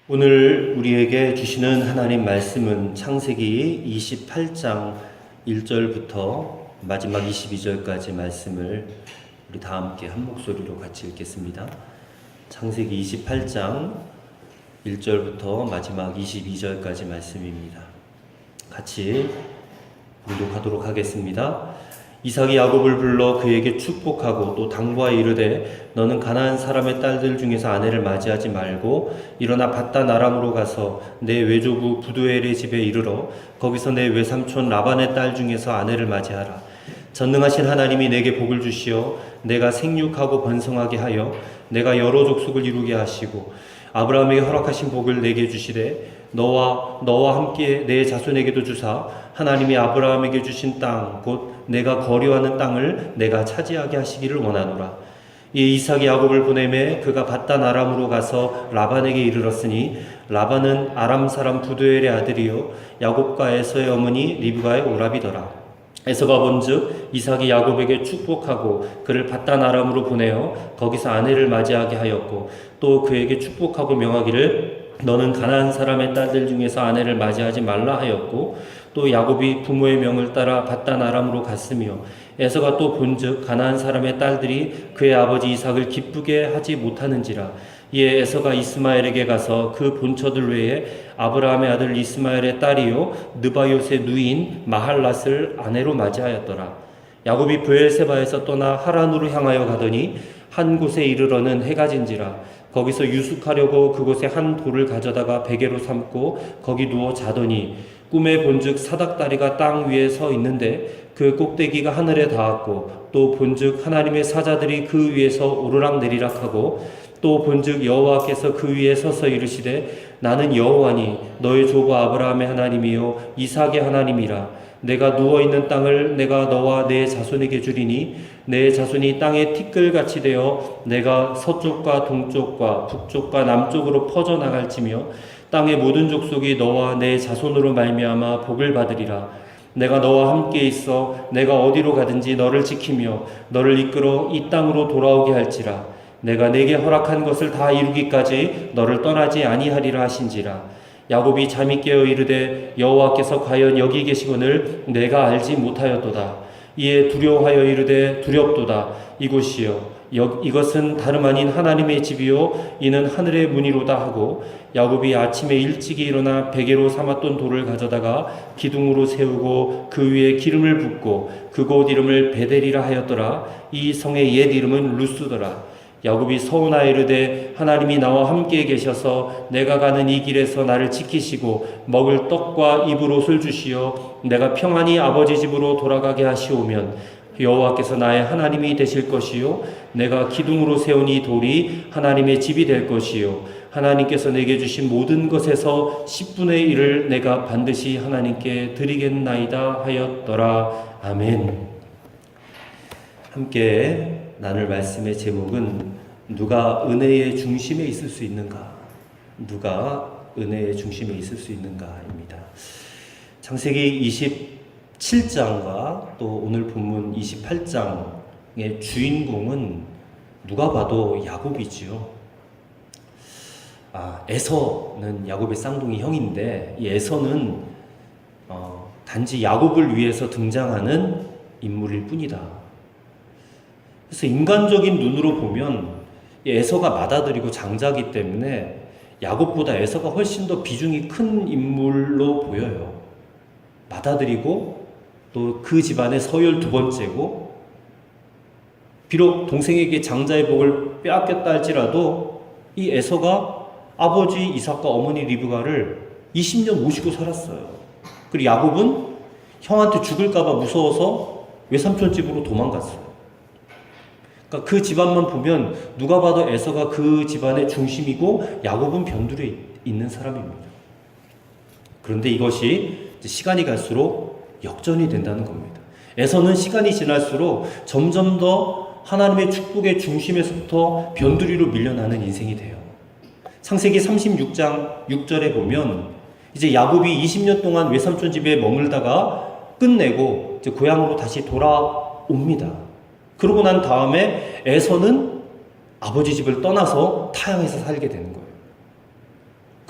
오늘 우리에게 주시는 하나님 말씀은 창세기 28장 1절부터 마지막 22절까지 말씀을 우리 다 함께 한 목소리로 같이 읽겠습니다. 창세기 28장 1절부터 마지막 22절까지 말씀입니다. 같이 낭독하도록 하겠습니다. 이삭이 야곱을 불러 그에게 축복하고 또 당부하여 이르되 너는 가나안 사람의 딸들 중에서 아내를 맞이하지 말고 일어나 밧단 아람으로 가서 내 외조부 부두엘의 집에 이르러 거기서 내 외삼촌 라반의 딸 중에서 아내를 맞이하라. 전능하신 하나님이 내게 복을 주시어 내가 생육하고 번성하게 하여 내가 여러 족속을 이루게 하시고 아브라함에게 허락하신 복을 내게 주시되 너와 함께 내 자손에게도 주사 하나님이 아브라함에게 주신 땅 곧 내가 거류하는 땅을 내가 차지하게 하시기를 원하노라. 이 이삭이 야곱을 보내매 그가 밧단 아람으로 가서 라반에게 이르렀으니 라반은 아람 사람 부두엘의 아들이요 야곱과 에서의 어머니 리브가의 오라비더라. 에서가 본즉 이삭이 야곱에게 축복하고 그를 밧단 아람으로 보내어 거기서 아내를 맞이하게 하였고 또 그에게 축복하고 명하기를 너는 가나안 사람의 딸들 중에서 아내를 맞이하지 말라 하였고 또 야곱이 부모의 명을 따라 밧단 아람으로 갔으며 에서가 또 본즉 가나안 사람의 딸들이 그의 아버지 이삭을 기쁘게 하지 못하는지라. 이에 에서가 이스마엘에게 가서 그 본처들 외에 아브라함의 아들 이스마엘의 딸이요 느바요의 누이인 마할랏을 아내로 맞이하였더라. 야곱이 브엘세바에서 떠나 하란으로 향하여 가더니 한 곳에 이르러는 해가 진지라. 거기서 유숙하려고 그곳에 한 돌을 가져다가 베개로 삼고 거기 누워 자더니 꿈에 본즉 사닥다리가 땅 위에 서 있는데 그 꼭대기가 하늘에 닿았고 또 본즉 하나님의 사자들이 그 위에서 오르락 내리락하고 또 본즉 여호와께서 그 위에 서서 이르시되 나는 여호와니 너의 조부 아브라함의 하나님이요 이삭의 하나님이라. 내가 누워있는 땅을 내가 너와 내 자손에게 주리니 내 자손이 땅에 티끌같이 되어 내가 서쪽과 동쪽과 북쪽과 남쪽으로 퍼져나갈지며 땅의 모든 족속이 너와 내 자손으로 말미암아 복을 받으리라. 내가 너와 함께 있어 내가 어디로 가든지 너를 지키며 너를 이끌어 이 땅으로 돌아오게 할지라. 내가 내게 허락한 것을 다 이루기까지 너를 떠나지 아니하리라 하신지라. 야곱이 잠이 깨어 이르되 여호와께서 과연 여기 계시거늘 내가 알지 못하였도다. 이에 두려워하여 이르되 두렵도다. 이곳이여 이것은 다름 아닌 하나님의 집이요 이는 하늘의 문이로다 하고 야곱이 아침에 일찍이 일어나 베개로 삼았던 돌을 가져다가 기둥으로 세우고 그 위에 기름을 붓고 그곳 이름을 베델이라 하였더라. 이 성의 옛 이름은 루스더라. 야곱이 서운하여 이르되 하나님이 나와 함께 계셔서 내가 가는 이 길에서 나를 지키시고 먹을 떡과 입을 옷을 주시어 내가 평안히 아버지 집으로 돌아가게 하시오면 여호와께서 나의 하나님이 되실 것이요 내가 기둥으로 세운 이 돌이 하나님의 집이 될 것이요 하나님께서 내게 주신 모든 것에서 10분의 1을 내가 반드시 하나님께 드리겠나이다 하였더라. 아멘. 함께 나눌 말씀의 제목은 누가 은혜의 중심에 있을 수 있는가? 누가 은혜의 중심에 있을 수 있는가입니다. 창세기 27장과 또 오늘 본문 28장의 주인공은 누가 봐도 야곱이지요. 에서는 야곱의 쌍둥이 형인데 이 에서는 단지 야곱을 위해서 등장하는 인물일 뿐이다. 그래서 인간적인 눈으로 보면 에서가 맏아들이고 장자이기 때문에 야곱보다 에서가 훨씬 더 비중이 큰 인물로 보여요. 맏아들이고 또 그 집안의 서열 두 번째고 비록 동생에게 장자의 복을 빼앗겼다 할지라도 이 에서가 아버지 이삭과 어머니 리브가를 20년 모시고 살았어요. 그리고 야곱은 형한테 죽을까봐 무서워서 외삼촌 집으로 도망갔어요. 그러니까 그 집안만 보면 누가 봐도 에서가 그 집안의 중심이고 야곱은 변두리에 있는 사람입니다. 그런데 이것이 시간이 갈수록 역전이 된다는 겁니다. 에서는 시간이 지날수록 점점 더 하나님의 축복의 중심에서부터 변두리로 밀려나는 인생이 돼요. 창세기 36장 6절에 보면 이제 야곱이 20년 동안 외삼촌 집에 머물다가 끝내고 이제 고향으로 다시 돌아옵니다. 그러고 난 다음에 에서는 아버지 집을 떠나서 타향에서 살게 되는 거예요.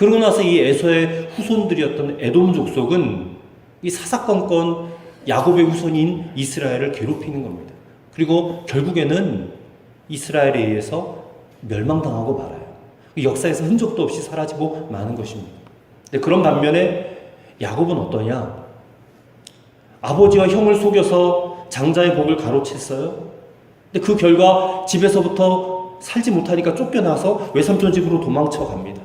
그러고 나서 이 에서의 후손들이었던 에돔 족속은 이 사사건건 야곱의 후손인 이스라엘을 괴롭히는 겁니다. 그리고 결국에는 이스라엘에 의해서 멸망당하고 말아요. 역사에서 흔적도 없이 사라지고 마는 것입니다. 근데 그런 반면에 야곱은 어떠냐? 아버지와 형을 속여서 장자의 복을 가로챘어요. 근데 그 결과 집에서부터 살지 못하니까 쫓겨나서 외삼촌 집으로 도망쳐 갑니다.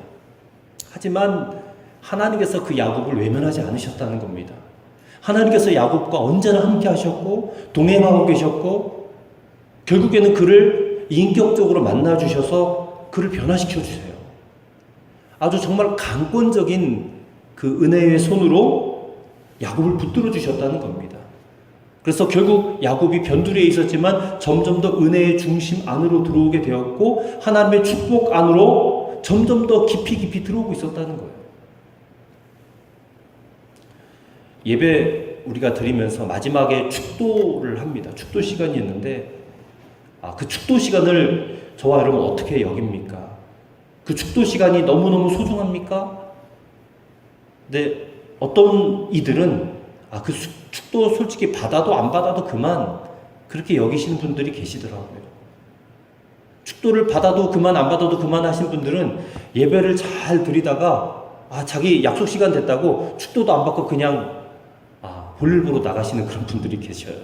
하지만 하나님께서 그 야곱을 외면하지 않으셨다는 겁니다. 하나님께서 야곱과 언제나 함께 하셨고 동행하고 계셨고 결국에는 그를 인격적으로 만나주셔서 그를 변화시켜 주세요. 아주 정말 강권적인 그 은혜의 손으로 야곱을 붙들어 주셨다는 겁니다. 그래서 결국 야곱이 변두리에 있었지만 점점 더 은혜의 중심 안으로 들어오게 되었고 하나님의 축복 안으로 점점 더 깊이 들어오고 있었다는 거예요. 예배 우리가 드리면서 마지막에 축도를 합니다. 축도 시간이 있는데 그 축도 시간을 저와 여러분 어떻게 여깁니까? 그 축도 시간이 너무너무 소중합니까? 근데 어떤 이들은 그 축도 솔직히 받아도 안 받아도 그만 그렇게 여기시는 분들이 계시더라고요. 축도를 받아도 그만 안 받아도 그만 하신 분들은 예배를 잘 드리다가 자기 약속 시간 됐다고 축도도 안 받고 그냥 볼일 보러 나가시는 그런 분들이 계셔요.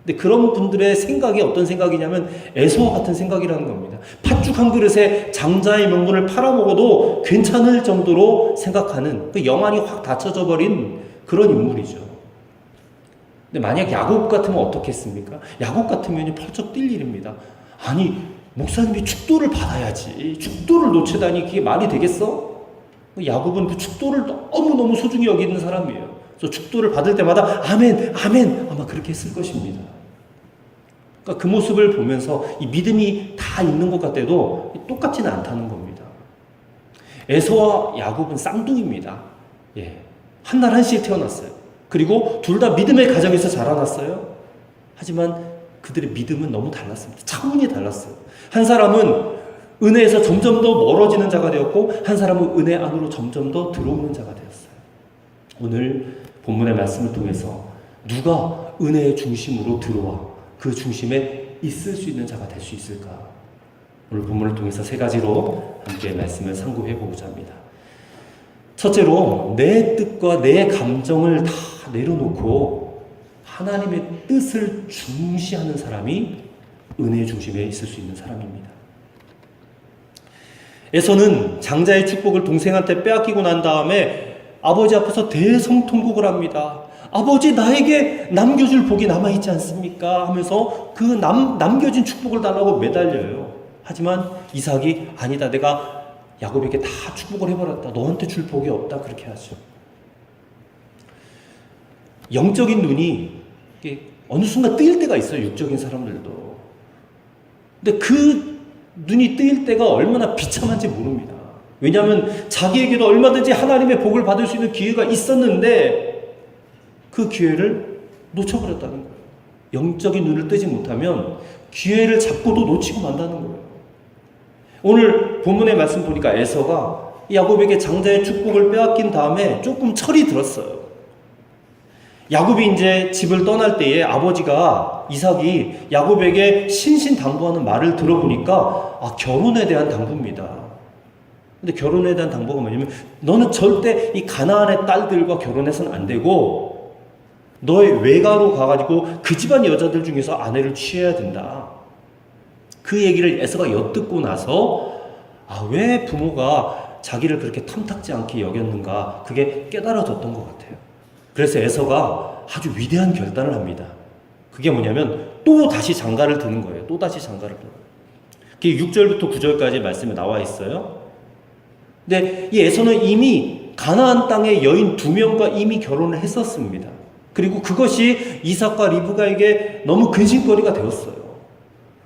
근데 그런 분들의 생각이 어떤 생각이냐면 에서와 같은 생각이라는 겁니다. 팥죽 한 그릇에 장자의 명분을 팔아먹어도 괜찮을 정도로 생각하는 그 영안이 확 닫혀져 버린 그런 인물이죠. 근데 만약 야곱 같으면 어떻겠습니까? 야곱 같으면 펄쩍 뛸 일입니다. 아니 목사님이 축도를 받아야지 축도를 놓치다니 그게 말이 되겠어? 야곱은 그 축도를 너무너무 소중히 여기는 사람이에요. 그래서 축도를 받을 때마다 아멘 아멘 아마 그렇게 했을 것입니다. 그러니까 그 모습을 보면서 이 믿음이 다 있는 것 같아도 똑같지는 않다는 겁니다. 에서와 야곱은 쌍둥이입니다. 한날 한시에 태어났어요. 그리고 둘 다 믿음의 가정에서 자라났어요. 하지만 그들의 믿음은 너무 달랐습니다. 차원이 달랐어요. 한 사람은 은혜에서 점점 더 멀어지는 자가 되었고 한 사람은 은혜 안으로 점점 더 들어오는 자가 되었어요. 오늘 본문의 말씀을 통해서 누가 은혜의 중심으로 들어와 그 중심에 있을 수 있는 자가 될 수 있을까? 오늘 본문을 통해서 세 가지로 함께 말씀을 상고해 보고자 합니다. 첫째로 내 뜻과 내 감정을 다 내려놓고 하나님의 뜻을 중시하는 사람이 은혜의 중심에 있을 수 있는 사람입니다. 에서는 장자의 축복을 동생한테 빼앗기고 난 다음에 아버지 앞에서 대성통곡을 합니다. 아버지 나에게 남겨줄 복이 남아있지 않습니까? 하면서 그 남겨진 축복을 달라고 매달려요. 하지만 이삭이 아니다 내가 야곱에게 다 축복을 해버렸다. 너한테 줄 복이 없다. 그렇게 하죠. 영적인 눈이 어느 순간 뜨일 때가 있어요. 육적인 사람들도. 근데 그 눈이 뜨일 때가 얼마나 비참한지 모릅니다. 왜냐하면 자기에게도 얼마든지 하나님의 복을 받을 수 있는 기회가 있었는데 그 기회를 놓쳐버렸다는 거예요. 영적인 눈을 뜨지 못하면 기회를 잡고도 놓치고 만다는 거예요. 오늘 본문의 말씀 보니까 에서가 야곱에게 장자의 축복을 빼앗긴 다음에 조금 철이 들었어요. 야곱이 이제 집을 떠날 때에 아버지가 이삭이 야곱에게 신신당부하는 말을 들어보니까 결혼에 대한 당부입니다. 근데 결혼에 대한 당부가 뭐냐면 너는 절대 이 가나안의 딸들과 결혼해서는 안 되고 너의 외가로 가가지고 그 집안 여자들 중에서 아내를 취해야 된다. 그 얘기를 에서가 엿듣고 나서 왜 부모가 자기를 그렇게 탐탁지 않게 여겼는가 그게 깨달아졌던 것 같아요. 그래서 에서가 아주 위대한 결단을 합니다. 그게 뭐냐면 또 다시 장가를 드는 거예요. 또 다시 장가를 들어요. 그게 6절부터 9절까지 말씀에 나와 있어요. 근데 이 에서는 이미 가나안 땅의 여인 2명과 이미 결혼을 했었습니다. 그리고 그것이 이삭과 리브가에게 너무 근심거리가 되었어요.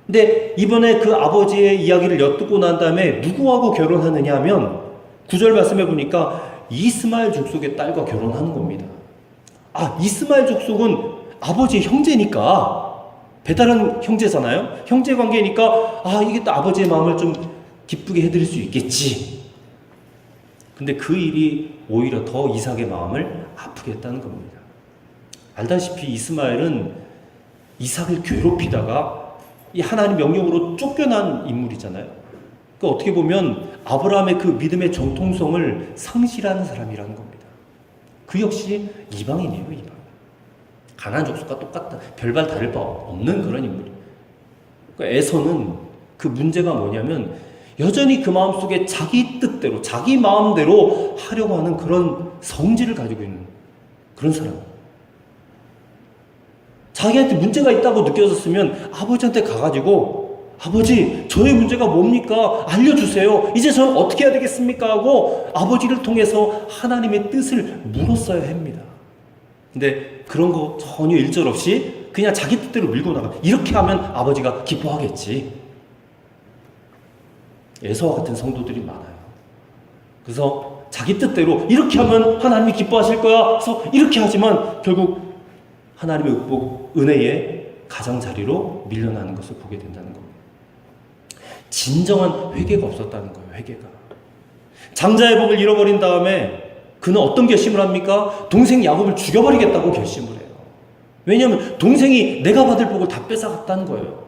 근데 이번에 그 아버지의 이야기를 엿듣고 난 다음에 누구하고 결혼하느냐 하면 9절 말씀해 보니까 이스마엘 족속의 딸과 결혼하는 겁니다. 이스마엘 족속은 아버지의 형제니까 배다른 형제잖아요. 형제 관계니까 이게 또 아버지의 마음을 좀 기쁘게 해드릴 수 있겠지. 근데 그 일이 오히려 더 이삭의 마음을 아프게 했다는 겁니다. 알다시피 이스마엘은 이삭을 괴롭히다가 이 하나님 명령으로 쫓겨난 인물이잖아요. 그러니까 어떻게 보면 아브라함의 그 믿음의 정통성을 상실하는 사람이라는 겁니다. 그 역시 이방인이에요, 이방인. 가나안 족속과 똑같다. 별반 다를 바 없는 그런 인물이에요. 그러니까 에서는 그 문제가 뭐냐면 여전히 그 마음속에 자기 뜻대로, 자기 마음대로 하려고 하는 그런 성질을 가지고 있는 그런 사람. 자기한테 문제가 있다고 느껴졌으면 아버지한테 가가지고 아버지, 저의 문제가 뭡니까? 알려주세요. 이제 저는 어떻게 해야 되겠습니까? 하고 아버지를 통해서 하나님의 뜻을 물었어야 합니다. 근데 그런 거 전혀 일절 없이 그냥 자기 뜻대로 밀고 나가. 이렇게 하면 아버지가 기뻐하겠지. 에서와 같은 성도들이 많아요. 그래서 자기 뜻대로 이렇게 하면 하나님이 기뻐하실 거야. 그래서 이렇게 하지만 결국 하나님의 은혜의 가장자리로 밀려나는 것을 보게 된다는 겁니다. 진정한 회개가 없었다는 거예요. 회개가. 장자의 복을 잃어버린 다음에 그는 어떤 결심을 합니까? 동생 야곱을 죽여버리겠다고 결심을 해요. 왜냐하면 동생이 내가 받을 복을 다 뺏어갔다는 거예요.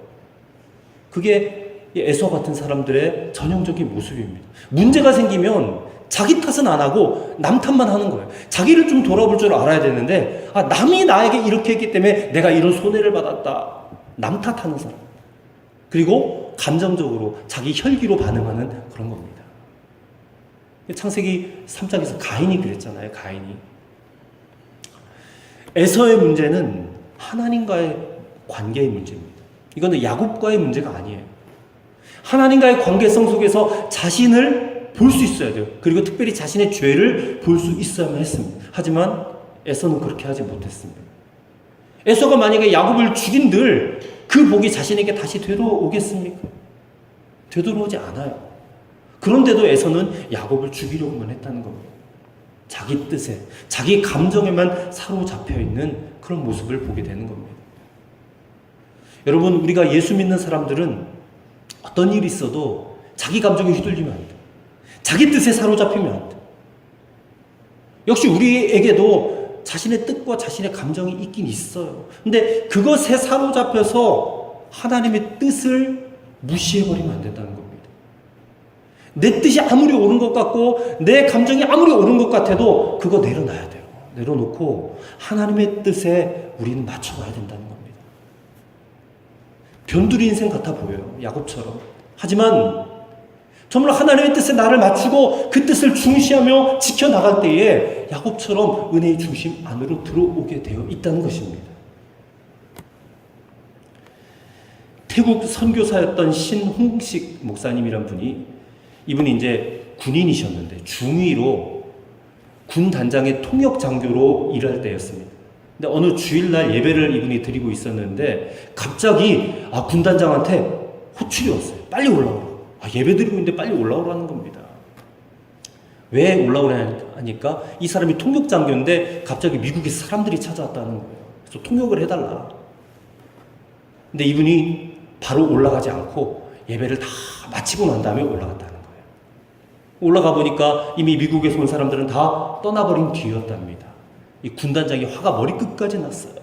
그게 에서 같은 사람들의 전형적인 모습입니다. 문제가 생기면 자기 탓은 안 하고 남 탓만 하는 거예요. 자기를 좀 돌아볼 줄 알아야 되는데 남이 나에게 이렇게 했기 때문에 내가 이런 손해를 받았다. 남 탓하는 사람. 그리고 감정적으로 자기 혈기로 반응하는 그런 겁니다. 창세기 3장에서 가인이 그랬잖아요. 가인이. 에서의 문제는 하나님과의 관계의 문제입니다. 이거는 야곱과의 문제가 아니에요. 하나님과의 관계성 속에서 자신을 볼 수 있어야 돼요. 그리고 특별히 자신의 죄를 볼 수 있어야만 했습니다. 하지만 에서는 그렇게 하지 못했습니다. 에서가 만약에 야곱을 죽인들 그 복이 자신에게 다시 되돌아오겠습니까? 되돌아오지 않아요. 그런데도 에서는 야곱을 죽이려고만 했다는 겁니다. 자기 뜻에, 자기 감정에만 사로잡혀 있는 그런 모습을 보게 되는 겁니다. 여러분, 우리가 예수 믿는 사람들은 어떤 일이 있어도 자기 감정에 휘둘리면 안 돼. 자기 뜻에 사로잡히면 안 돼. 역시 우리에게도 자신의 뜻과 자신의 감정이 있긴 있어요. 근데 그것에 사로잡혀서 하나님의 뜻을 무시해버리면 안 된다는 겁니다. 내 뜻이 아무리 옳은 것 같고 내 감정이 아무리 옳은 것 같아도 그거 내려놔야 돼요. 내려놓고 하나님의 뜻에 우리는 맞춰가야 된다는 겁니다. 변두리 인생 같아 보여요. 야곱처럼. 하지만 정말 하나님의 뜻에 나를 맞추고 그 뜻을 중시하며 지켜나갈 때에 야곱처럼 은혜의 중심 안으로 들어오게 되어 있다는 것입니다. 태국 선교사였던 신홍식 목사님이란 분이, 이분이 이제 군인이셨는데 중위로 군 단장의 통역 장교로 일할 때였습니다. 근데 어느 주일날 예배를 이분이 드리고 있었는데 갑자기 군 단장한테 호출이 왔어요. 빨리 올라오라고. 예배 드리고 있는데 빨리 올라오라는 겁니다. 왜 올라오라 하니까 이 사람이 통역 장교인데 갑자기 미국에서 사람들이 찾아왔다는 거예요. 그래서 통역을 해달라. 근데 이분이 바로 올라가지 않고 예배를 다 마치고 난 다음에 올라갔다는 거예요. 올라가 보니까 이미 미국에서 온 사람들은 다 떠나버린 뒤였답니다. 이 군단장이 화가 머리끝까지 났어요.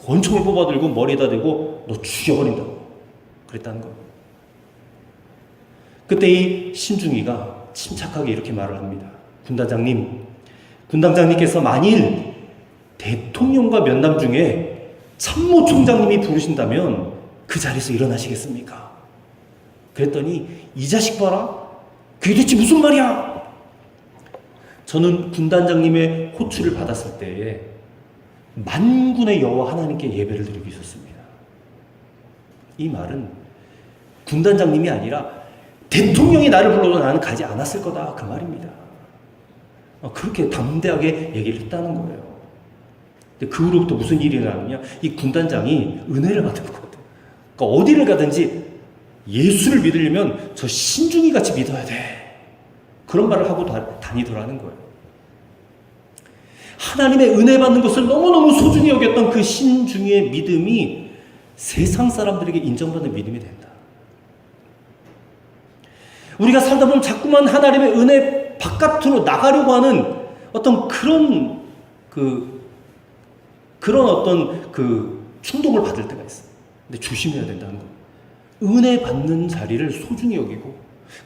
권총을 뽑아들고 머리에다 대고 너 죽여버린다고 그랬다는 거예요. 그때 이 신중이가 침착하게 이렇게 말을 합니다. 군단장님께서 만일 대통령과 면담 중에 참모총장님이 부르신다면 그 자리에서 일어나시겠습니까? 그랬더니 이 자식 봐라. 그게 대체 무슨 말이야? 저는 군단장님의 호출을 받았을 때에 만군의 여호와 하나님께 예배를 드리고 있었습니다. 이 말은 군단장님이 아니라 대통령이 나를 불러도 나는 가지 않았을 거다, 그 말입니다. 그렇게 담대하게 얘기를 했다는 거예요. 근데 그 후로부터 무슨 일이 일어나느냐, 이 군단장이 은혜를 받은 거거든요. 그러니까 어디를 가든지 예수를 믿으려면 저 신중이 같이 믿어야 돼, 그런 말을 하고 다니더라는 거예요. 하나님의 은혜 받는 것을 너무너무 소중히 여겼던 그 신중의 믿음이 세상 사람들에게 인정받는 믿음이 된다. 우리가 살다 보면 자꾸만 하나님의 은혜 바깥으로 나가려고 하는 어떤 그런 어떤 충동을 받을 때가 있어요. 근데 조심해야 된다는 거예요. 은혜 받는 자리를 소중히 여기고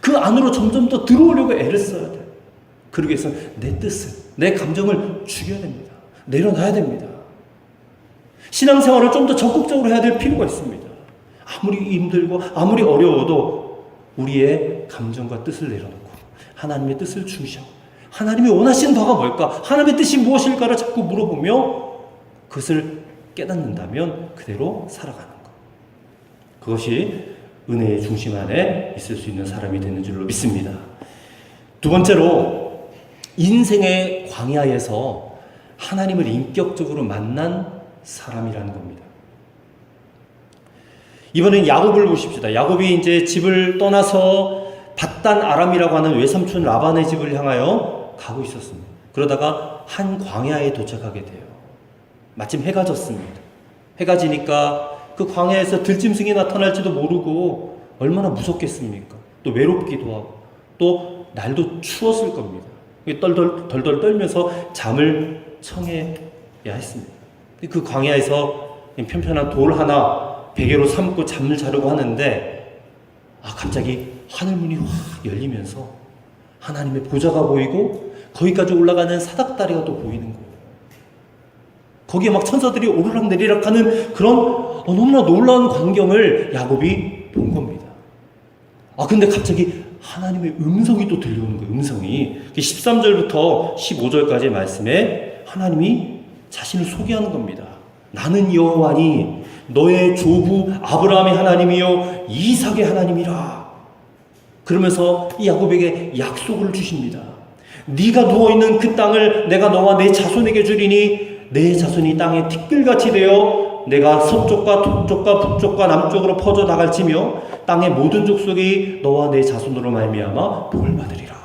그 안으로 점점 더 들어오려고 애를 써야 돼요. 그러기 위해서 내 뜻을, 내 감정을 죽여야 됩니다. 내려놔야 됩니다. 신앙생활을 좀 더 적극적으로 해야 될 필요가 있습니다. 아무리 힘들고 아무리 어려워도 우리의 감정과 뜻을 내려놓고 하나님의 뜻을 중시하고 하나님이 원하시는 바가 뭘까? 하나님의 뜻이 무엇일까를 자꾸 물어보며 그것을 깨닫는다면 그대로 살아가는 것. 그것이 은혜의 중심 안에 있을 수 있는 사람이 되는 줄로 믿습니다. 두 번째로 인생의 광야에서 하나님을 인격적으로 만난 사람이라는 겁니다. 이번엔 야곱을 보십시다. 야곱이 이제 집을 떠나서 밧단 아람이라고 하는 외삼촌 라반의 집을 향하여 가고 있었습니다. 그러다가 한 광야에 도착하게 돼요. 마침 해가 졌습니다. 해가 지니까 그 광야에서 들짐승이 나타날지도 모르고 얼마나 무섭겠습니까? 또 외롭기도 하고 또 날도 추웠을 겁니다. 덜덜 떨면서 잠을 청해야 했습니다. 그 광야에서 편편한 돌 하나 베개로 삼고 잠을 자려고 하는데 갑자기 하늘문이 확 열리면서 하나님의 보좌가 보이고 거기까지 올라가는 사닥다리가 또 보이는 거예요. 거기에 막 천사들이 오르락 내리락 하는 그런 너무나 놀라운 광경을 야곱이 본 겁니다. 근데 갑자기 하나님의 음성이 또 들려오는 거예요. 음성이 13절부터 15절까지의 말씀에 하나님이 자신을 소개하는 겁니다. 나는 여호와니 너의 조부 아브라함의 하나님이요 이삭의 하나님이라. 그러면서 이 야곱에게 약속을 주십니다. 네가 누워있는 그 땅을 내가 너와 내 자손에게 주리니 내 자손이 땅에 티끌같이 되어 내가 서쪽과 동쪽과 북쪽과 남쪽으로 퍼져 나갈지며 땅의 모든 족속이 너와 내 자손으로 말미암아 복을 받으리라.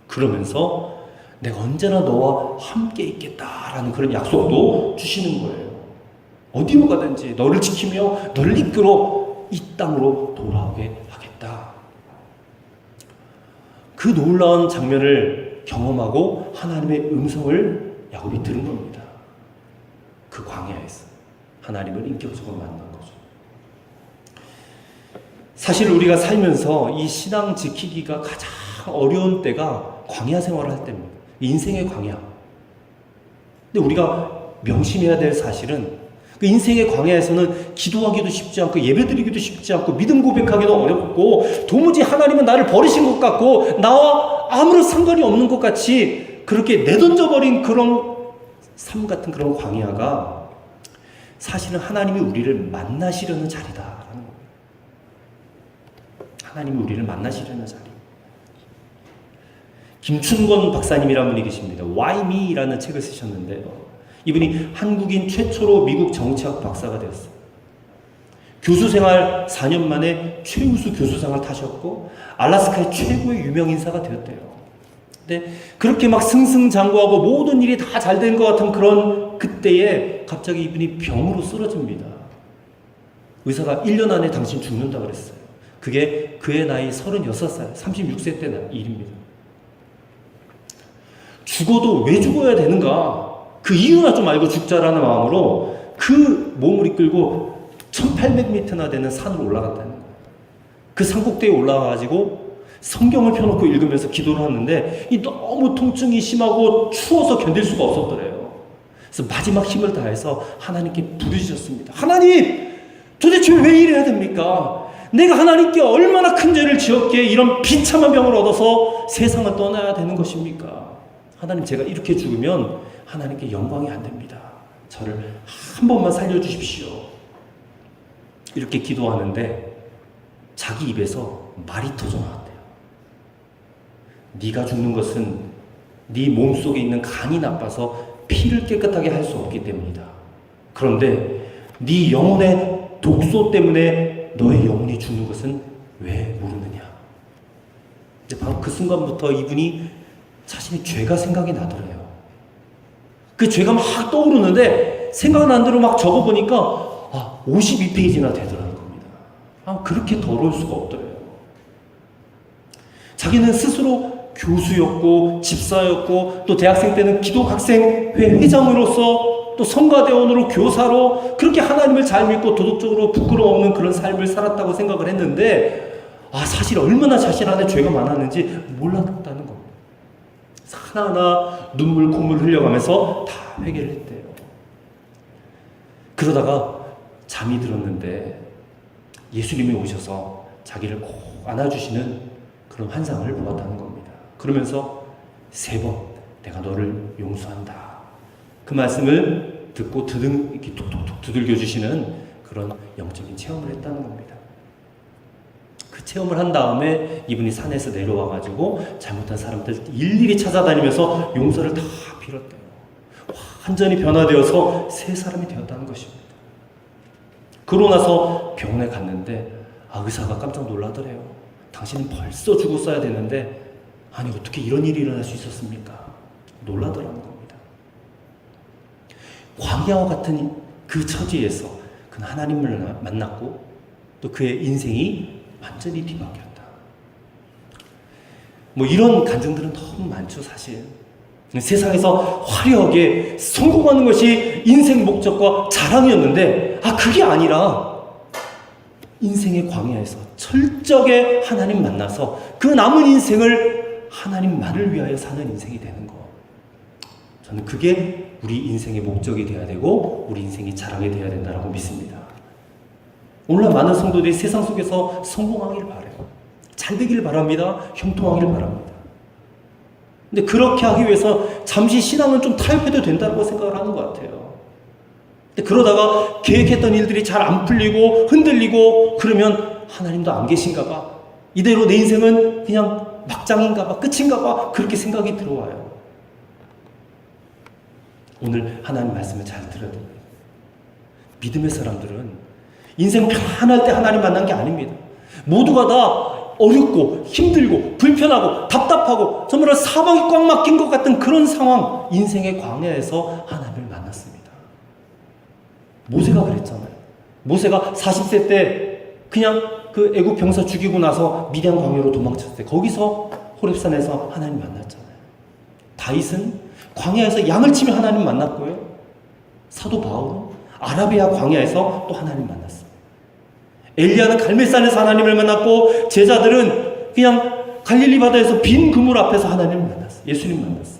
그러면서 내가 언제나 너와 함께 있겠다라는 그런 약속도 주시는 거예요. 어디로 가든지 너를 지키며 너를 이끌어 이 땅으로 돌아오게 하겠다. 그 놀라운 장면을 경험하고 하나님의 음성을 야곱이 들은 겁니다. 그 광야에서 하나님을 인격적으로 만난 거죠. 사실 우리가 살면서 이 신앙 지키기가 가장 어려운 때가 광야 생활을 할 때입니다. 인생의 광야. 근데 우리가 명심해야 될 사실은 그 인생의 광야에서는 기도하기도 쉽지 않고 예배드리기도 쉽지 않고 믿음 고백하기도 어렵고 도무지 하나님은 나를 버리신 것 같고 나와 아무런 상관이 없는 것 같이 그렇게 내던져버린 그런 삶 같은 그런 광야가 사실은 하나님이 우리를 만나시려는 자리다라는 겁니다. 하나님이 우리를 만나시려는 자리. 김춘권 박사님이라는 분이 계십니다. Why Me?라는 책을 쓰셨는데요. 이분이 한국인 최초로 미국 정치학 박사가 되었어요. 교수 생활 4년 만에 최우수 교수상을 타셨고 알래스카의 최고의 유명 인사가 되었대요. 근데 그렇게 막 승승장구하고 모든 일이 다 잘 된 것 같은 그런 그때에 갑자기 이분이 병으로 쓰러집니다. 의사가 1년 안에 당신 죽는다 그랬어요. 그게 그의 나이 36살, 36세 때 일입니다. 죽어도 왜 죽어야 되는가? 그 이유나 좀 알고 죽자라는 마음으로 그 몸을 이끌고 1800m나 되는 산으로 올라갔다는 거예요. 그 산꼭대기에 올라가가지고 성경을 펴놓고 읽으면서 기도를 하는데 이 너무 통증이 심하고 추워서 견딜 수가 없었더래요. 그래서 마지막 힘을 다해서 하나님께 부르짖었습니다. 하나님! 도대체 왜 이래야 됩니까? 내가 하나님께 얼마나 큰 죄를 지었기에 이런 비참한 병을 얻어서 세상을 떠나야 되는 것입니까? 하나님, 제가 이렇게 죽으면 하나님께 영광이 안 됩니다. 저를 한 번만 살려주십시오. 이렇게 기도하는데 자기 입에서 말이 터져 나왔대요. 네가 죽는 것은 네 몸속에 있는 간이 나빠서 피를 깨끗하게 할 수 없기 때문이다. 그런데 네 영혼의 독소 때문에 너의 영혼이 죽는 것은 왜 모르느냐. 근데 바로 그 순간부터 이분이 자신의 죄가 생각이 나더래요. 그 죄가 막 떠오르는데 생각난 대로 막 적어보니까 52페이지나 되더라는 겁니다. 그렇게 더러울 수가 없더래요. 자기는 스스로 교수였고 집사였고 또 대학생 때는 기독학생회 회장으로서 또 성가대원으로 교사로 그렇게 하나님을 잘 믿고 도덕적으로 부끄러움 없는 그런 삶을 살았다고 생각을 했는데 사실 얼마나 자신 안에 죄가 많았는지 몰랐다는 겁니다. 하나하나 눈물 콧물 흘려가면서 다 회개를 했대요. 그러다가 잠이 들었는데 예수님이 오셔서 자기를 꼭 안아주시는 그런 환상을 보았다는 겁니다. 그러면서 3번 내가 너를 용서한다. 그 말씀을 듣고 이렇게 톡톡톡 두들겨 주시는 그런 영적인 체험을 했다는 겁니다. 그 체험을 한 다음에 이분이 산에서 내려와가지고 잘못한 사람들 일일이 찾아다니면서 용서를 다 빌었대요. 완전히 변화되어서 새 사람이 되었다는 것입니다. 그러고 나서 병원에 갔는데 의사가 깜짝 놀라더래요. 당신은 벌써 죽었어야 되는데 아니 어떻게 이런 일이 일어날 수 있었습니까? 놀라더라는 겁니다. 광야와 같은 그 처지에서 그는 하나님을 만났고 또 그의 인생이 완전히 뒤바뀌었다. 이런 간증들은 너무 많죠, 사실. 세상에서 화려하게 성공하는 것이 인생 목적과 자랑이었는데 그게 아니라 인생의 광야에서 철저하게 하나님 만나서 그 남은 인생을 하나님만을 위하여 사는 인생이 되는 것. 저는 그게 우리 인생의 목적이 되어야 되고 우리 인생의 자랑이 되어야 된다고 믿습니다. 오늘날 많은 성도들이 세상 속에서 성공하길 바라요. 잘 되기를 바랍니다. 형통하기를 바랍니다. 근데 그렇게 하기 위해서 잠시 신앙은 좀 타협해도 된다고 생각을 하는 것 같아요. 근데 그러다가 계획했던 일들이 잘 안 풀리고 흔들리고 그러면 하나님도 안 계신가 봐. 이대로 내 인생은 그냥 막장인가 봐. 끝인가 봐. 그렇게 생각이 들어와요. 오늘 하나님 말씀을 잘 들어야 됩니다. 믿음의 사람들은 인생 편안할 때 하나님 만난 게 아닙니다. 모두가 다 어렵고 힘들고 불편하고 답답하고 정말 사방이 꽉 막힌 것 같은 그런 상황, 인생의 광야에서 하나님을 만났습니다. 모세가 그랬잖아요. 모세가 40세 때 그냥 그 애국 병사 죽이고 나서 미디안 광야로 도망쳤을 때 거기서 호렙산에서 하나님 만났잖아요. 다윗은 광야에서 양을 치며 하나님 만났고요. 사도 바울은 아라비아 광야에서 또 하나님 만났습니다. 엘리야는 갈멜산에서 하나님을 만났고 제자들은 그냥 갈릴리 바다에서 빈 그물 앞에서 하나님을 만났어요. 예수님 만났어요.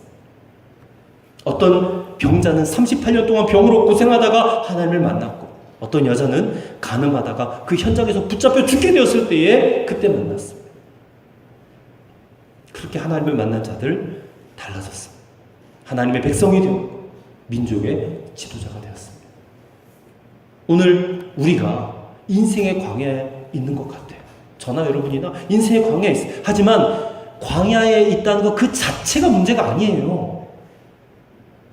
어떤 병자는 38년 동안 병으로 고생하다가 하나님을 만났고 어떤 여자는 간음하다가 그 현장에서 붙잡혀 죽게 되었을 때에 그때 만났습니다. 그렇게 하나님을 만난 자들 달라졌습니다. 하나님의 백성이 되었고 민족의 지도자가 되었습니다. 오늘 우리가 인생의 광야에 있는 것 같아요. 저나 여러분이나 인생의 광야에 있어요. 하지만 광야에 있다는 것 그 자체가 문제가 아니에요.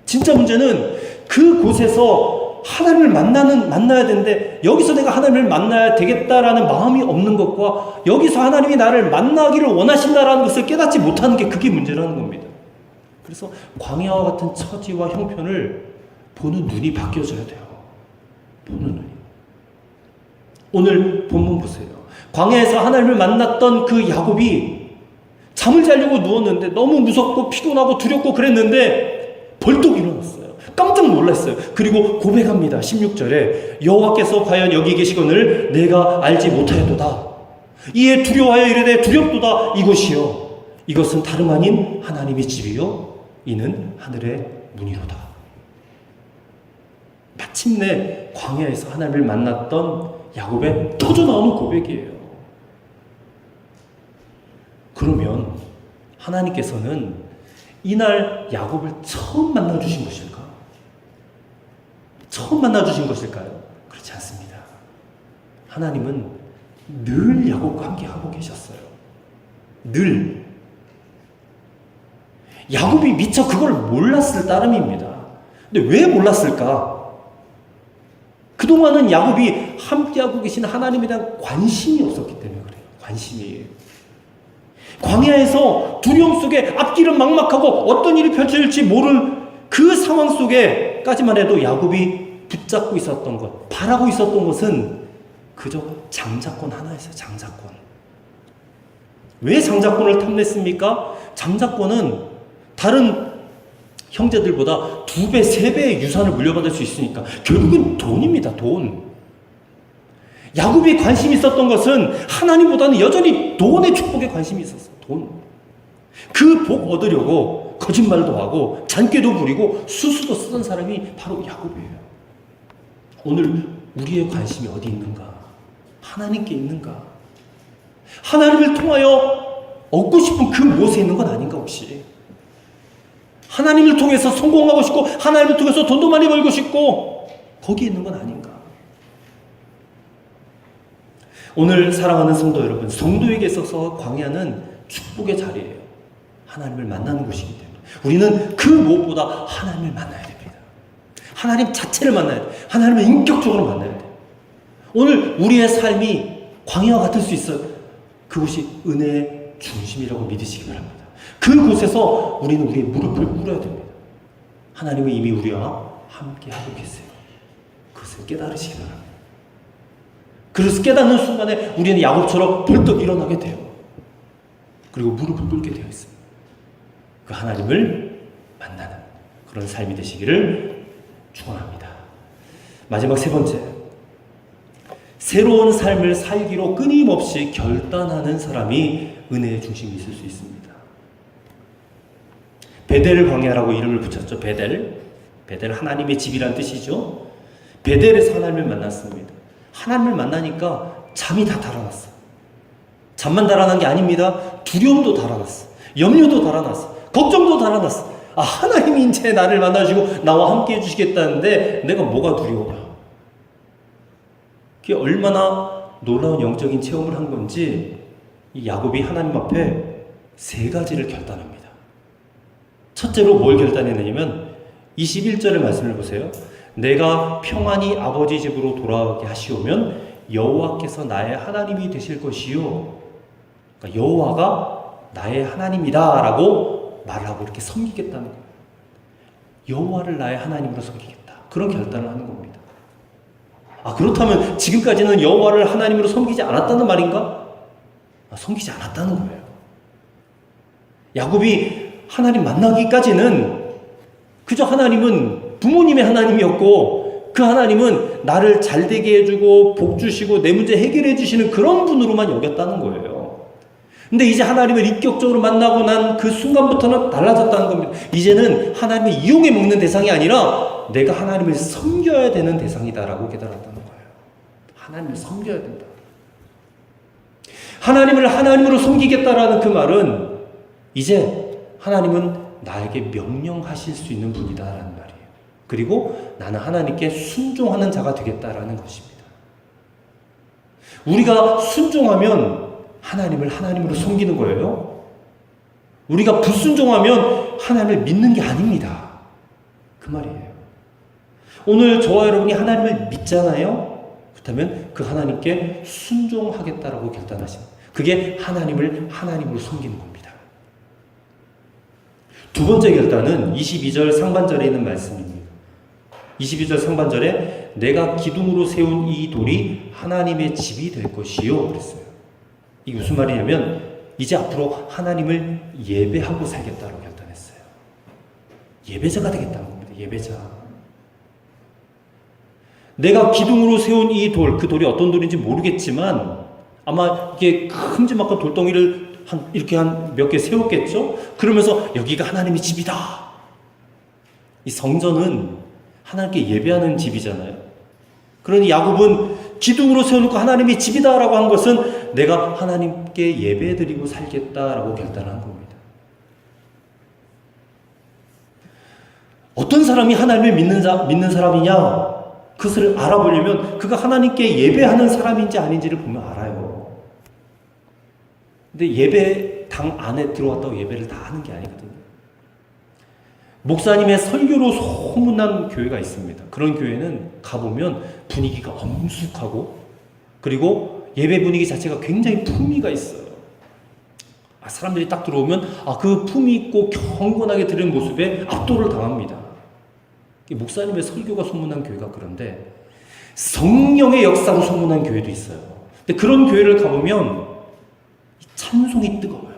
진짜 문제는 그곳에서 하나님을 만나야 되는데 여기서 내가 하나님을 만나야 되겠다라는 마음이 없는 것과 여기서 하나님이 나를 만나기를 원하신다라는 것을 깨닫지 못하는 게 그게 문제라는 겁니다. 그래서 광야와 같은 처지와 형편을 보는 눈이 바뀌어져야 돼요. 보는 눈이. 오늘 본문 보세요. 광야에서 하나님을 만났던 그 야곱이 잠을 자려고 누웠는데 너무 무섭고 피곤하고 두렵고 그랬는데 벌떡 일어났어요. 깜짝 놀랐어요. 그리고 고백합니다. 16절에 여호와께서 과연 여기 계시거늘 내가 알지 못하였도다. 이에 두려워하여 이르되 두렵도다. 이곳이요 이것은 다름 아닌 하나님의 집이요 이는 하늘의 문이로다. 마침내 광야에서 하나님을 만났던 야곱의 터져나오는 고백이에요. 그러면 하나님께서는 이날 야곱을 처음 만나주신 것일까? 처음 만나주신 것일까요? 그렇지 않습니다. 하나님은 늘 야곱과 함께 하고 계셨어요. 늘. 야곱이 미처 그걸 몰랐을 따름입니다. 근데 왜 몰랐을까? 그동안은 야곱이 함께하고 계신 하나님에 대한 관심이 없었기 때문에 그래요. 관심이에요. 광야에서 두려움 속에 앞길은 막막하고 어떤 일이 펼쳐질지 모르는 그 상황 속에까지만 해도 야곱이 붙잡고 있었던 것, 바라고 있었던 것은 그저 장자권 하나였어요. 장자권. 왜 장자권을 탐냈습니까? 장자권은 다른 형제들보다 2배, 3배의 유산을 물려받을 수 있으니까 결국은 돈입니다. 돈. 야곱이 관심이 있었던 것은 하나님보다는 여전히 돈의 축복에 관심이 있었어요. 돈. 그 복 얻으려고 거짓말도 하고 잔꾀도 부리고 수수도 쓰던 사람이 바로 야곱이에요. 오늘 우리의 관심이 어디 있는가? 하나님께 있는가? 하나님을 통하여 얻고 싶은 그 무엇에 있는 건 아닌가 혹시? 하나님을 통해서 성공하고 싶고 하나님을 통해서 돈도 많이 벌고 싶고 거기에 있는 건 아닌가? 오늘 사랑하는 성도 여러분, 성도에게 있어서 광야는 축복의 자리예요. 하나님을 만나는 곳이기 때문에 우리는 그 무엇보다 하나님을 만나야 됩니다. 하나님 자체를 만나야 돼요. 하나님을 인격적으로 만나야 돼요. 오늘 우리의 삶이 광야와 같을 수 있어요. 그곳이 은혜의 중심이라고 믿으시기 바랍니다. 그곳에서 우리는 우리의 무릎을 꿇어야 됩니다. 하나님은 이미 우리와 함께 하고 계세요. 그것을 깨달으시기 바랍니다. 그래서 깨닫는 순간에 우리는 야곱처럼 벌떡 일어나게 돼요. 그리고 무릎을 꿇게 되어 있습니다. 그 하나님을 만나는 그런 삶이 되시기를 축원합니다. 마지막 3번째, 새로운 삶을 살기로 끊임없이 결단하는 사람이 은혜의 중심이 있을 수 있습니다. 베델 광야라고 이름을 붙였죠. 베델 하나님의 집이란 뜻이죠. 베델에서 하나님을 만났습니다. 하나님을 만나니까 잠이 다 달아났어요. 잠만 달아난 게 아닙니다. 두려움도 달아났어요. 염려도 달아났어요. 걱정도 달아났어요. 아, 하나님이 이제 나를 만나주시고 나와 함께 해주시겠다는데 내가 뭐가 두려워요? 그게 얼마나 놀라운 영적인 체험을 한 건지 이 야곱이 하나님 앞에 3가지를 결단합니다. 첫째로 뭘 결단했느냐면 21절의 말씀을 보세요. 내가 평안히 아버지 집으로 돌아가게 하시오면 여호와께서 나의 하나님이 되실 것이요. 그러니까 여호와가 나의 하나님이다 라고 말하고 이렇게 섬기겠다는 거예요. 여호와를 나의 하나님으로 섬기겠다. 그런 결단을 하는 겁니다. 아, 그렇다면 지금까지는 여호와를 하나님으로 섬기지 않았다는 말인가? 섬기지 않았다는 거예요. 야곱이 하나님 만나기까지는 그저 하나님은 부모님의 하나님이었고 그 하나님은 나를 잘되게 해주고 복 주시고 내 문제 해결해 주시는 그런 분으로만 여겼다는 거예요. 근데 이제 하나님을 인격적으로 만나고 난 그 순간부터는 달라졌다는 겁니다. 이제는 하나님을 이용해 먹는 대상이 아니라 내가 하나님을 섬겨야 되는 대상이다라고 깨달았다는 거예요. 하나님을 섬겨야 된다. 하나님을 하나님으로 섬기겠다라는 그 말은 이제 하나님은 나에게 명령하실 수 있는 분이다라는 말이에요. 그리고 나는 하나님께 순종하는 자가 되겠다라는 것입니다. 우리가 순종하면 하나님을 하나님으로 섬기는 거예요. 우리가 불순종하면 하나님을 믿는 게 아닙니다. 그 말이에요. 오늘 저와 여러분이 하나님을 믿잖아요. 그렇다면 그 하나님께 순종하겠다라고 결단하십니다. 그게 하나님을 하나님으로 섬기는 겁니다. 2번째 결단은 22절 상반절에 있는 말씀입니다. 22절 상반절에 내가 기둥으로 세운 이 돌이 하나님의 집이 될 것이요 그랬어요. 이게 무슨 말이냐면 이제 앞으로 하나님을 예배하고 살겠다고 결단했어요. 예배자가 되겠다는 겁니다. 예배자. 내가 기둥으로 세운 이 돌, 그 돌이 어떤 돌인지 모르겠지만 아마 이게 큼지막한 돌덩이를 이렇게 한 몇 개 세웠겠죠? 그러면서 여기가 하나님의 집이다. 이 성전은 하나님께 예배하는 집이잖아요. 그러니 야곱은 기둥으로 세워놓고 하나님의 집이다라고 한 것은 내가 하나님께 예배드리고 살겠다라고 결단한 겁니다. 어떤 사람이 하나님을 믿는 사람이냐? 그것을 알아보려면 그가 하나님께 예배하는 사람인지 아닌지를 보면 알아요. 근데 예배당 안에 들어왔다고 예배를 다 하는 게 아니거든요. 목사님의 설교로 소문난 교회가 있습니다. 그런 교회는 가보면 분위기가 엄숙하고 그리고 예배 분위기 자체가 굉장히 품위가 있어요. 사람들이 딱 들어오면 그 품위 있고 경건하게 들은 모습에 압도를 당합니다. 목사님의 설교가 소문난 교회가 그런데 성령의 역사로 소문난 교회도 있어요. 근데 그런 교회를 가보면 찬송이 뜨거워요.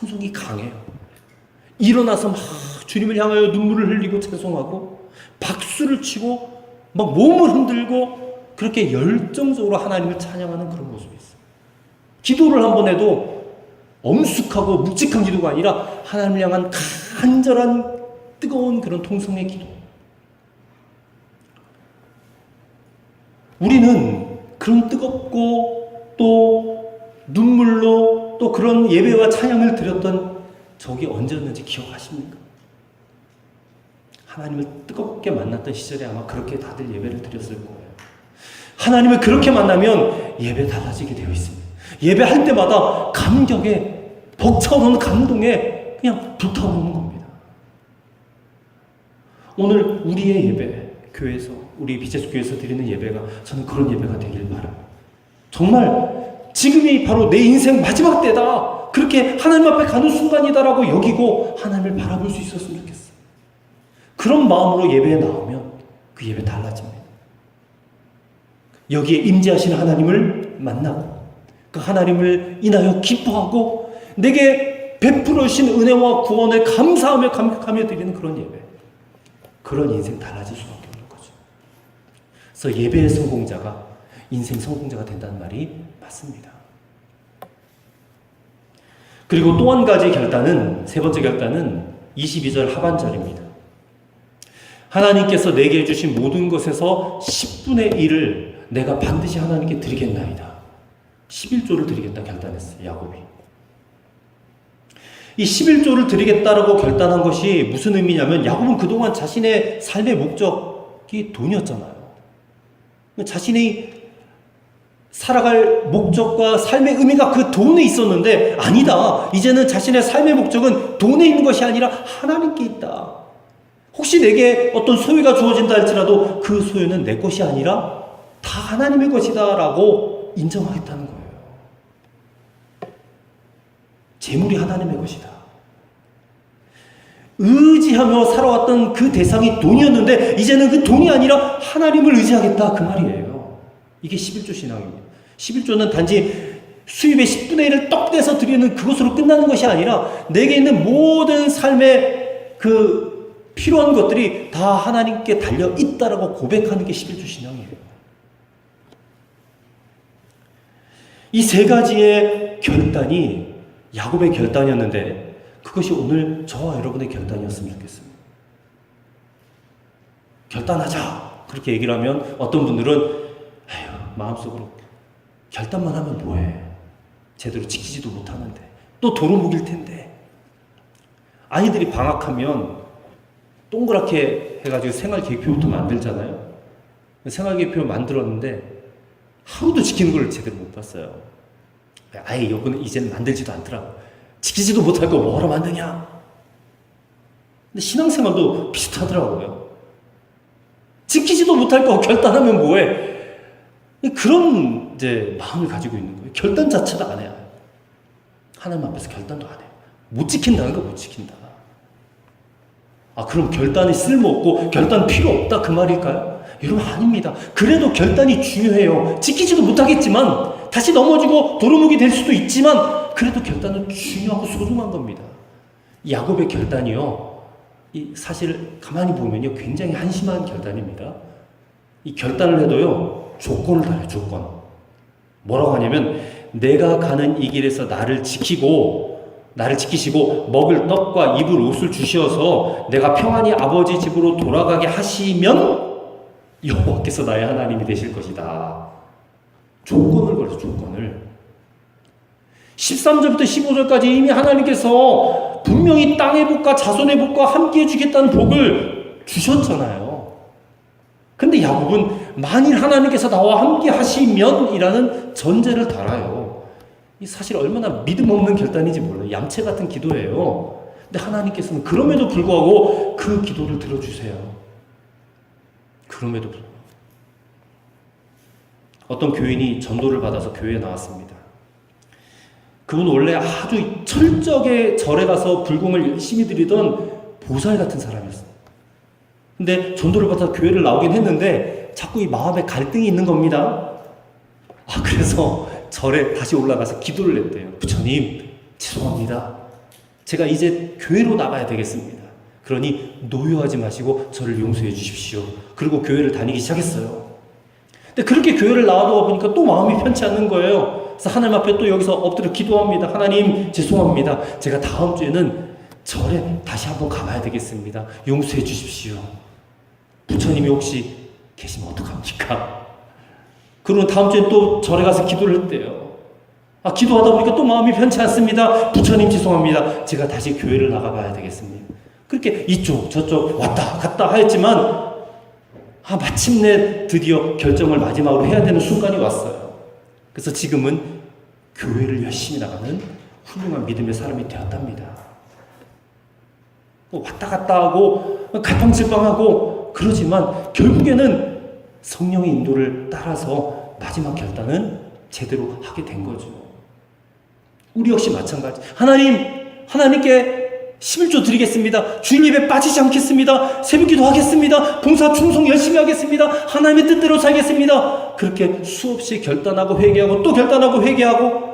sam성이 강해요. 일어나서 막 주님을 향하여 눈물을 흘리고 찬송하고 박수를 치고 막 몸을 흔들고 그렇게 열정적으로 하나님을 찬양하는 그런 모습이 있어요. 기도를 한 번 해도 엄숙하고 묵직한 기도가 아니라 하나님을 향한 간절한 뜨거운 그런 통성의 기도. 우리는 그런 뜨겁고 또 눈물로 또 그런 예배와 찬양을 드렸던 적이 언제였는지 기억하십니까? 하나님을 뜨겁게 만났던 시절에 아마 그렇게 다들 예배를 드렸을 거예요. 하나님을 그렇게 만나면 예배 달라지게 되어 있습니다. 예배할 때마다 감격에 벅차오르는 감동에 그냥 불타오르는 겁니다. 오늘 우리의 예배, 교회에서 우리 비제수 교회에서 드리는 예배가 저는 그런 예배가 되길 바라요. 정말 지금이 바로 내 인생 마지막 때다. 그렇게 하나님 앞에 가는 순간이다라고 여기고 하나님을 바라볼 수 있었으면 좋겠어요. 그런 마음으로 예배에 나오면 그 예배 달라집니다. 여기에 임재하시는 하나님을 만나고 그 하나님을 인하여 기뻐하고 내게 베풀어 주신 은혜와 구원을 감사하며 감격하며 드리는 그런 예배. 그런 인생 달라질 수밖에 없는 거죠. 그래서 예배의 성공자가 인생 성공자가 된다는 말이 맞습니다. 그리고 또 한 가지 결단은, 세 번째 결단은 22절 하반절입니다. 하나님께서 내게 해주신 모든 것에서 10분의 1을 내가 반드시 하나님께 드리겠나이다. 11조를 드리겠다 결단했어요, 야곱이. 이 11조를 드리겠다라고 결단한 것이 무슨 의미냐면 야곱은 그동안 자신의 삶의 목적이 돈이었잖아요. 자신이 살아갈 목적과 삶의 의미가 그 돈에 있었는데 아니다. 이제는 자신의 삶의 목적은 돈에 있는 것이 아니라 하나님께 있다. 혹시 내게 어떤 소유가 주어진다 할지라도 그 소유는 내 것이 아니라 다 하나님의 것이다 라고 인정하겠다는 거예요. 재물이 하나님의 것이다. 의지하며 살아왔던 그 대상이 돈이었는데 이제는 그 돈이 아니라 하나님을 의지하겠다 그 말이에요. 이게 11조 신앙입니다. 11조는 단지 수입의 10분의 1을 떡 떼서 드리는 그것으로 끝나는 것이 아니라 내게 있는 모든 삶의 그 필요한 것들이 다 하나님께 달려 있다라고 고백하는 게 11조 신앙이에요. 이 세 가지의 결단이 야곱의 결단이었는데 그것이 오늘 저와 여러분의 결단이었으면 좋겠습니다. 결단하자 그렇게 얘기를 하면 어떤 분들은 에휴, 마음속으로 결단만 하면 뭐해, 제대로 지키지도 못하는데 또 도루묵일 텐데. 아이들이 방학하면 동그랗게 해가지고 생활계획표부터 만들잖아요. 생활계획표 만들었는데 하루도 지키는 걸 제대로 못 봤어요. 아예 이거는 이제는 만들지도 않더라고. 지키지도 못할 거 뭐하러 만드냐. 근데 신앙생활도 비슷하더라고요. 지키지도 못할 거 결단하면 뭐해. 그런 이제 마음을 가지고 있는 거예요. 결단 자체도 안 해요. 하나님 앞에서 결단도 안 해요. 못 지킨다는 거 못 지킨다. 아, 그럼 결단이 쓸모없고 결단 필요 없다 그 말일까요? 여러분 아닙니다. 그래도 결단이 중요해요. 지키지도 못하겠지만 다시 넘어지고 도루묵이 될 수도 있지만 그래도 결단은 중요하고 소중한 겁니다. 야곱의 결단이요, 사실 가만히 보면요 굉장히 한심한 결단입니다. 이 결단을 해도요 조건을 달아요. 조건. 뭐라고 하냐면 내가 가는 이 길에서 나를 지키시고 먹을 떡과 입을 옷을 주시어서 내가 평안히 아버지 집으로 돌아가게 하시면 여호와께서 나의 하나님이 되실 것이다. 조건을 걸어서 조건을. 13절부터 15절까지 이미 하나님께서 분명히 땅의 복과 자손의 복과 함께 해주겠다는 복을 주셨잖아요. 근데 야곱은 만일 하나님께서 나와 함께 하시면 이라는 전제를 달아요. 이 사실 얼마나 믿음 없는 결단인지 몰라요. 얌체 같은 기도예요. 근데 하나님께서는 그럼에도 불구하고 그 기도를 들어주세요. 그럼에도 불구하고. 어떤 교인이 전도를 받아서 교회에 나왔습니다. 그분은 원래 아주 철저하게 절에 가서 불공을 열심히 드리던 보살 같은 사람이었어요. 근데 전도를 받아서 교회를 나오긴 했는데 자꾸 이 마음에 갈등이 있는 겁니다. 그래서 절에 다시 올라가서 기도를 했대요. 부처님 죄송합니다. 제가 이제 교회로 나가야 되겠습니다. 그러니 노여하지 마시고 저를 용서해 주십시오. 그리고 교회를 다니기 시작했어요. 근데 그렇게 교회를 나와도 보니까 또 마음이 편치 않는 거예요. 그래서 하나님 앞에 또 여기서 엎드려 기도합니다. 하나님 죄송합니다. 제가 다음 주에는 절에 다시 한번 가봐야 되겠습니다. 용서해 주십시오. 부처님이 혹시 계시면 어떡합니까? 그러면 다음 주에 또 절에 가서 기도를 했대요. 기도하다 보니까 또 마음이 편치 않습니다. 부처님 죄송합니다. 제가 다시 교회를 나가봐야 되겠습니다. 그렇게 이쪽 저쪽 왔다 갔다 하였지만 마침내 드디어 결정을 마지막으로 해야 되는 순간이 왔어요. 그래서 지금은 교회를 열심히 나가는 훌륭한 믿음의 사람이 되었답니다. 왔다 갔다 하고 갈팡질팡하고 그러지만 결국에는 성령의 인도를 따라서 마지막 결단은 제대로 하게 된 거죠. 우리 역시 마찬가지. 하나님께 11조 드리겠습니다. 주님 예배 빠지지 않겠습니다. 새벽기도 하겠습니다. 봉사 충성 열심히 하겠습니다. 하나님의 뜻대로 살겠습니다. 그렇게 수없이 결단하고 회개하고 또 결단하고 회개하고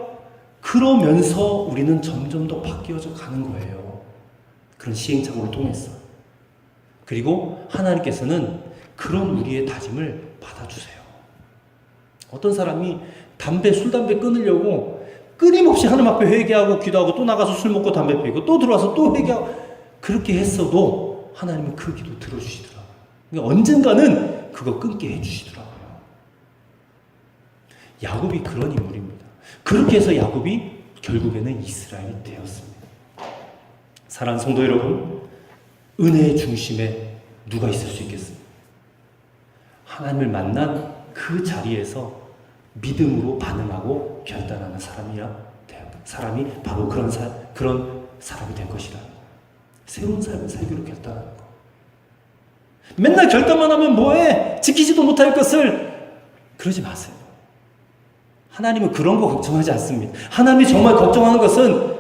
그러면서 우리는 점점 더 바뀌어져 가는 거예요. 그런 시행착오를 통해서. 그리고 하나님께서는 그런 우리의 다짐을 받아주세요. 어떤 사람이 술, 담배 끊으려고 끊임없이 하나님 앞에 회개하고 기도하고 또 나가서 술 먹고 담배 피우고 또 들어와서 또 회개하고 그렇게 했어도 하나님은 그 기도 들어주시더라고요. 그러니까 언젠가는 그거 끊게 해주시더라고요. 야곱이 그런 인물입니다. 그렇게 해서 야곱이 결국에는 이스라엘이 되었습니다. 사랑하는 성도 여러분, 은혜의 중심에 누가 있을 수 있겠습니까? 하나님을 만난 그 자리에서 믿음으로 반응하고 결단하는 사람이 바로 그런 사람이 될 것이다. 새로운 삶을 살기로 결단하는 거. 맨날 결단만 하면 뭐해? 지키지도 못할 것을. 그러지 마세요. 하나님은 그런 거 걱정하지 않습니다. 하나님이 정말 걱정하는 것은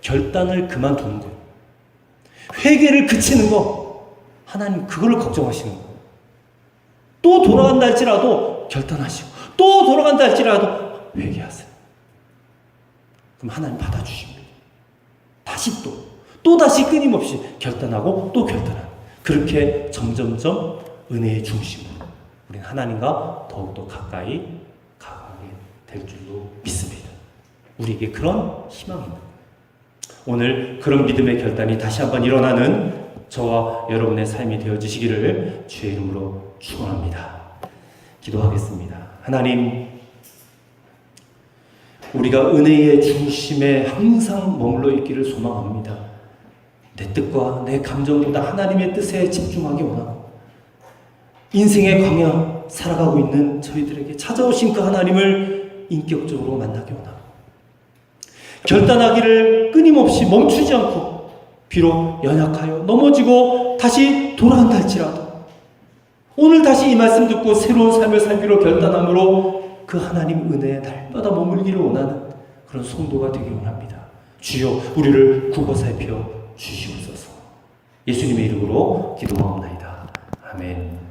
결단을 그만두는 거예요. 회개를 그치는 거. 하나님 그걸 걱정하시는 거예요. 또 돌아간다 할지라도 결단하시고 또 돌아간다 할지라도 회개하세요. 그럼 하나님 받아주십니다. 다시 또다시 끊임없이 결단하고 또 결단하고 그렇게 점점점 은혜의 중심으로 우리는 하나님과 더욱더 가까이 가게 될 줄로 믿습니다. 우리에게 그런 희망입니다. 오늘 그런 믿음의 결단이 다시 한번 일어나는 저와 여러분의 삶이 되어지시기를 주의 이름으로 축원합니다. 기도하겠습니다. 하나님, 우리가 은혜의 중심에 항상 머물러 있기를 소망합니다. 내 뜻과 내 감정보다 하나님의 뜻에 집중하기 원하고 인생의 광야 살아가고 있는 저희들에게 찾아오신 그 하나님을 인격적으로 만나기 원하고 결단하기를 끊임없이 멈추지 않고 비록 연약하여 넘어지고 다시 돌아간다 할지라도 오늘 다시 이 말씀 듣고 새로운 삶을 살기로 결단함으로 그 하나님 은혜에 날마다 머물기를 원하는 그런 성도가 되기 원합니다. 주여 우리를 굽어 살펴 주시옵소서. 예수님의 이름으로 기도하옵나이다. 아멘.